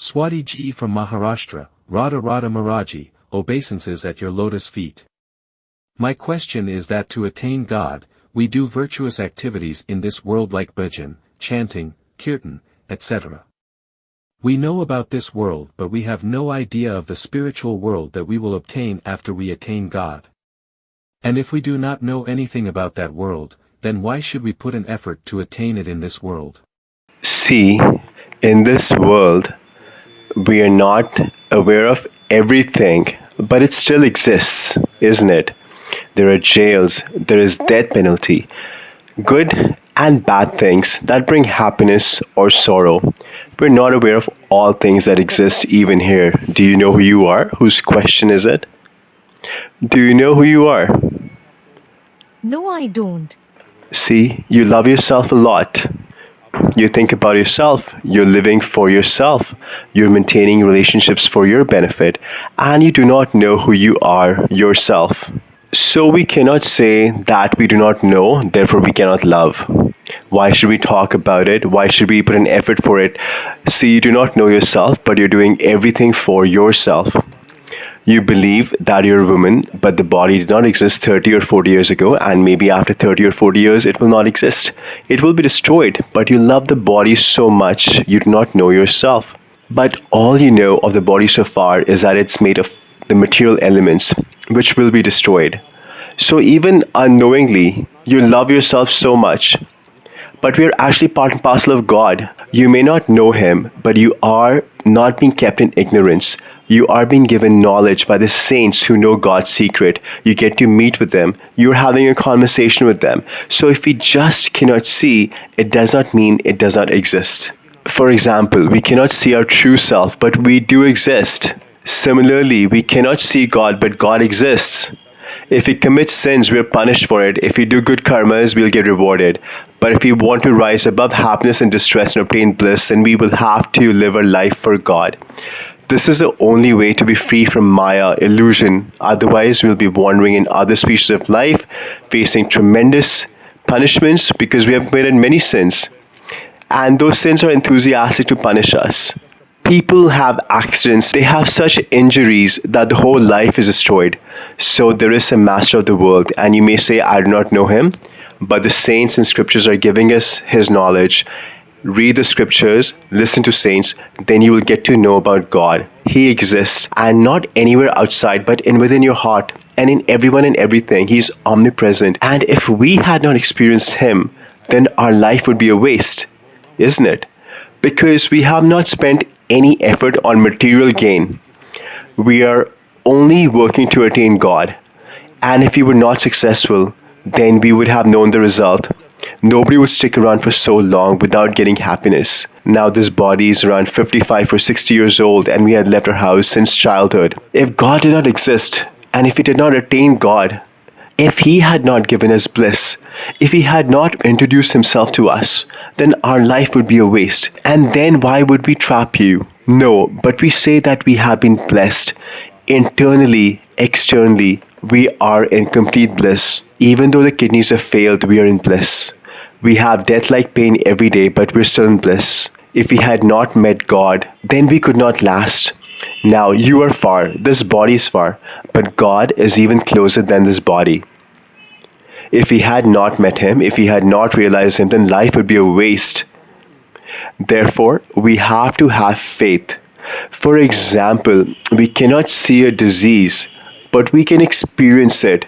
Swati Ji from Maharashtra, Radha Radha Maharaji, obeisances at your lotus feet. My question is that to attain God, we do virtuous activities in this world like bhajan, chanting, kirtan, etc. We know about this world but we have no idea of the spiritual world that we will obtain after we attain God. And if we do not know anything about that world, then why should we put an effort to attain it in this world? See, in this world, we are not aware of everything, but it still exists, isn't it? There are jails, there is death penalty, good and bad things that bring happiness or sorrow. We're not aware of all things that exist even here. Do you know who you are? Whose question is it? Do you know who you are? No, I don't. See, you love yourself a lot. You think about yourself, you're living for yourself, you're maintaining relationships for your benefit, and you do not know who you are yourself. So we cannot say that we do not know, therefore we cannot love. Why should we talk about it? Why should we put an effort for it? See, you do not know yourself, but you're doing everything for yourself. You believe that you're a woman, but the body did not exist 30 or 40 years ago, and maybe after 30 or 40 years it will not exist. It will be destroyed, but you love the body so much, you do not know yourself. But all you know of the body so far is that it's made of the material elements, which will be destroyed. So even unknowingly, you love yourself so much. But we are actually part and parcel of God. You may not know Him, but you are not being kept in ignorance. You are being given knowledge by the saints who know God's secret. You get to meet with them. You're having a conversation with them. So if we just cannot see, it does not mean it does not exist. For example, we cannot see our true self, but we do exist. Similarly, we cannot see God, but God exists. If we commit sins, we are punished for it. If we do good karmas, we'll get rewarded. But if we want to rise above happiness and distress and obtain bliss, then we will have to live our life for God. This is the only way to be free from Maya, illusion. Otherwise, we'll be wandering in other species of life, facing tremendous punishments because we have committed many sins. And those sins are enthusiastic to punish us. People have accidents, they have such injuries that the whole life is destroyed. So there is a master of the world, and you may say, I do not know him, but the saints and scriptures are giving us his knowledge. Read the scriptures, listen to saints, then you will get to know about God. He exists, and not anywhere outside, but within your heart, and in everyone and everything. He is omnipresent. And if we had not experienced him, then our life would be a waste, isn't it? Because we have not spent any effort on material gain. We are only working to attain God. And if we were not successful, then we would have known the result. Nobody would stick around for so long without getting happiness. Now this body is around 55 or 60 years old and we had left our house since childhood. If God did not exist, and if we did not attain God, if He had not given us bliss, if He had not introduced Himself to us, then our life would be a waste. And then why would we trap you? No, but we say that we have been blessed. Internally, externally, we are in complete bliss. Even though the kidneys have failed, we are in bliss. We have death-like pain every day, but we're still in bliss. If we had not met God, then we could not last. Now you are far, this body is far, but God is even closer than this body. If we had not met Him, if we had not realized Him, then life would be a waste. Therefore, we have to have faith. For example, we cannot see a disease, but we can experience it.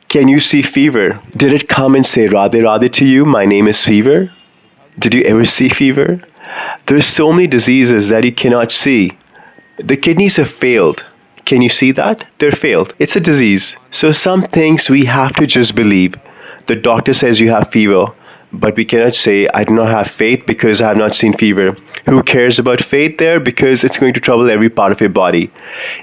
Can you see fever? Did it come and say, Radhe Radhe to you, my name is fever? Did you ever see fever? There are so many diseases that you cannot see. The kidneys have failed. Can you see that? They're failed. It's a disease. So some things we have to just believe. The doctor says you have fever, but we cannot say, I do not have faith because I have not seen fever. Who cares about faith there? Because it's going to trouble every part of your body.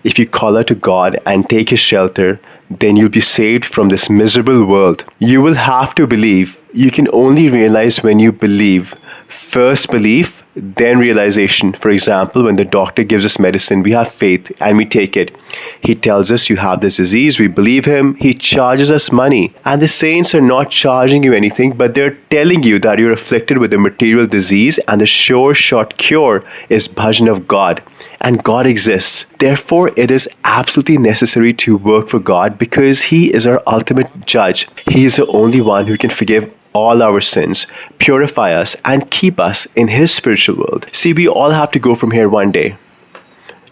If you call out to God and take His shelter, then you'll be saved from this miserable world. You will have to believe. You can only realize when you believe. First belief, then realization. For example, when the doctor gives us medicine, we have faith and we take it. He tells us you have this disease, we believe him, he charges us money. And the saints are not charging you anything, but they're telling you that you're afflicted with a material disease and the sure shot cure is bhajan of God. And God exists. Therefore, it is absolutely necessary to work for God because he is our ultimate judge. He is the only one who can forgive all our sins, purify us, and keep us in his spiritual world. See, we all have to go from here one day.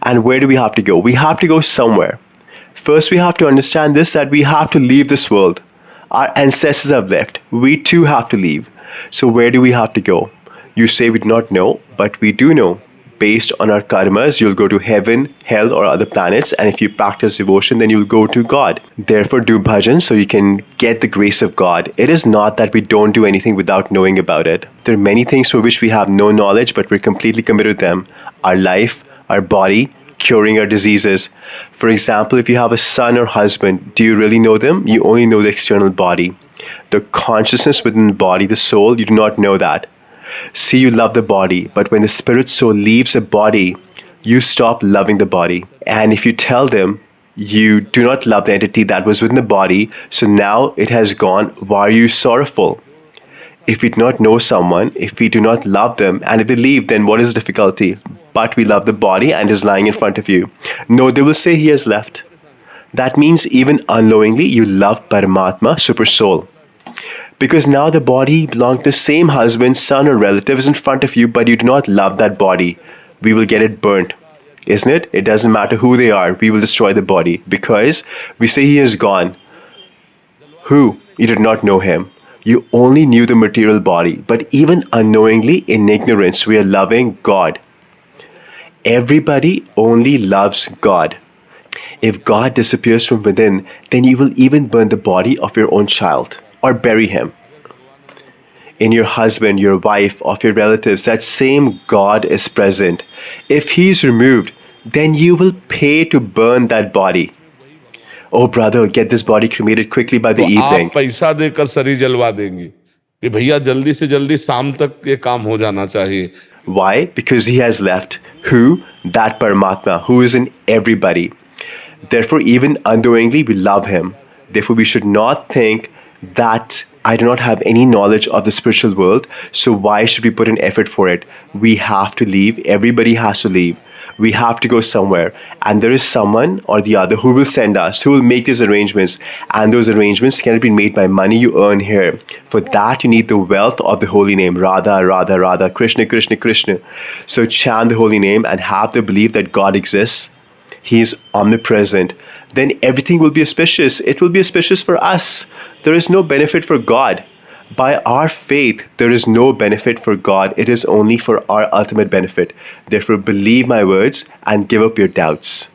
And where do we have to go? We have to go somewhere. First, we have to understand this, that we have to leave this world. Our ancestors have left. We too have to leave. So where do we have to go? You say we do not know, but we do know. Based on our karmas, you'll go to heaven, hell, or other planets, and if you practice devotion, then you'll go to God. Therefore, do bhajan so you can get the grace of God. It is not that we don't do anything without knowing about it. There are many things for which we have no knowledge, but we're completely committed to them. Our life, our body, curing our diseases. For example, if you have a son or husband, do you really know them? You only know the external body. The consciousness within the body, the soul, you do not know that. See, you love the body, but when the spirit soul leaves a body, you stop loving the body. And if you tell them you do not love the entity that was within the body, so now it has gone, why are you sorrowful? If we do not know someone, if we do not love them, and if they leave, then what is the difficulty? But we love the body and is lying in front of you. No, they will say he has left. That means even unknowingly, you love Paramatma, super soul. Because now the body belongs to the same husband, son, or relatives in front of you, but you do not love that body. We will get it burnt, isn't it? It doesn't matter who they are. We will destroy the body because we say he is gone. Who? You did not know him. You only knew the material body. But even unknowingly, in ignorance, we are loving God. Everybody only loves God. If God disappears from within, then you will even burn the body of your own child or bury him. In your husband, your wife, of your relatives, that same God is present. If he is removed, then you will pay to burn that body. Oh brother, get this body cremated quickly by the तो evening. आप पैसा देकर शरीर जलवा देंगे कि भैया जल्दी से जल्दी शाम तक ये काम हो जाना चाहिए. Why? Because he has left. Who? That Paramatma, who is in everybody. Therefore, even unknowingly, we love him. Therefore, we should not think that I do not have any knowledge of the spiritual world, so why should we put in effort for it? We have to leave. Everybody has to leave. We have to go somewhere. And there is someone or the other who will send us, who will make these arrangements. And those arrangements cannot be made by money you earn here. For that, you need the wealth of the holy name. Radha, Radha, Radha, Krishna, Krishna, Krishna. So chant the holy name and have the belief that God exists. He is omnipresent. Then everything will be auspicious. It will be auspicious for us. There is no benefit for God. By our faith, there is no benefit for God. It is only for our ultimate benefit. Therefore, believe my words and give up your doubts.